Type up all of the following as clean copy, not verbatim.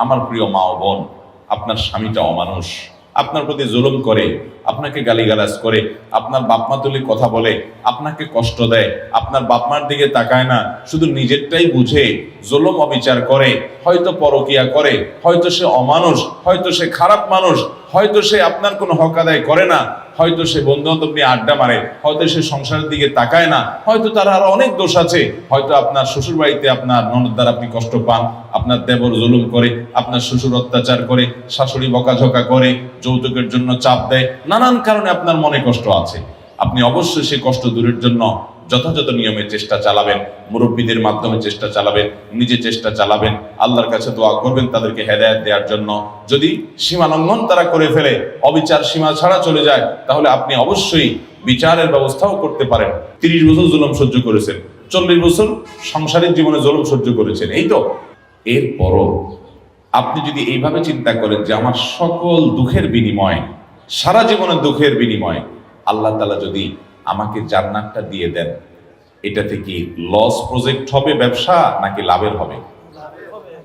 আমার প্রিয় মা ও বোন, আপনার স্বামীটা অমানুষ, আপনার প্রতি জুলুম করে, আপনাকে গালিগালাজ করে, আপনার বাপমা তুলে কথা বলে, আপনাকে কষ্ট দেয়, আপনার বাপমার দিকে তাকায় না, শুধু নিজেরটাই বুঝে জুলুম অবিচার করে, হয়তো পরকিয়া করে, হয়তো সে অমানুষ, হয়তো সে খারাপ মানুষ, হয়তো সে আপনার কোনো হক আদায় করে না, হয়তো সে বন্ধু বান্ধব নিয়ে আড্ডা মারে, হয়তো সে সংসারের দিকে তাকায় না, হয়তো তার আরো অনেক দোষ আছে, হয়তো আপনার শ্বশুর বাড়িতে আপনার ননদ দ্বারা আপনি কষ্ট পান, আপনার দেবর জুলুম করে, আপনার শ্বশুর অত্যাচার করে, শাশুড়ি বকাঝকা করে, যৌতুকের জন্য চাপ দেয়, নানান কারণে আপনার মনে কষ্ট আছে। আপনি অবশ্যই সেই কষ্ট দূরের জন্য যথাযথ নিয়মে চেষ্টা চালাবেন, মুরব্বীদের মাধ্যমে চেষ্টা চালাবেন, নিজে চেষ্টা চালাবেন, আল্লাহর কাছে দোয়া করবেন তাদেরকে হেদায়েত দেওয়ার জন্য। যদি সীমা লঙ্ঘন তারা করে ফেলে, অবিচার সীমা ছাড়া চলে যায়, তাহলে আপনি অবশ্যই বিচারের ব্যবস্থাও করতে পারেন। 30 বছর জুলুম সহ্য করেছেন, 40 বছর সাংসারিক জীবনে জুলুম সহ্য করেছেন, এই তো। এরপরও আপনি যদি এইভাবে চিন্তা করেন যে আমার সকল দুঃখের বিনিময়, সারা জীবনের দুঃখের বিনিময় আল্লাহ তাআলা যদি আমাকে জান্নাতটা দিয়ে দেন, এটা থেকে লস প্রজেক্ট হবে ব্যবসা নাকি লাভের হবে?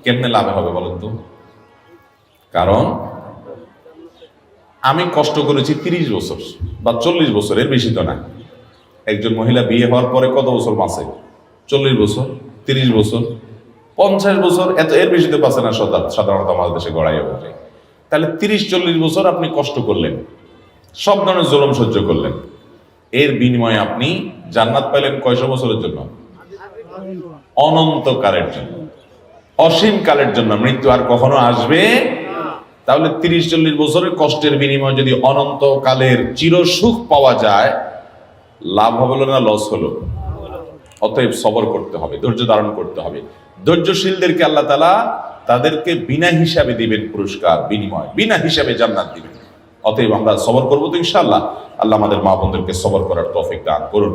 কেমনে লাভের হবে বলেন তো? কারণ আমি কষ্ট করেছি 30 বছর বা 40 বছর, এর বেশি তো না। একজন মহিলা বিয়ে হওয়ার পরে কত বছর বাঁচে? 40 বছর, 30 বছর, 50 বছর, এর বেশি তো বাঁচে না সাধারণত আমাদের দেশে গড়াইয়া বসে। তাহলে 30-40 বছর আপনি কষ্ট করলেন, সব ধরনের জুলুম সহ্য করলেন, এর বিনিময়ে আপনি জান্নাত পাইলেন কয়শো বছরের জন্য? অনন্তকালের জন্য, অসীম কালের জন্য। মৃত্যু আর কখনো আসবে? তাহলে 30-40 বছরের কষ্টের বিনিময়ে যদি অনন্তকালের চিরসুখ পাওয়া যায়, লাভ হলো না লস হলো? অতএব সবর করতে হবে, ধৈর্য ধারণ করতে হবে। ধৈর্যশীলদেরকে আল্লাহ তাআলা তাদেরকে বিনা হিসাবে দিবেন পুরস্কার, বিনিময় বিনা হিসাবে জান্নাত দিবেন। অতএব আমরা সবর করবো তো ইনশাআল্লাহ। আল্লাহ আমাদের মা বোনদেরকে সবর করার তৌফিক দান করুন।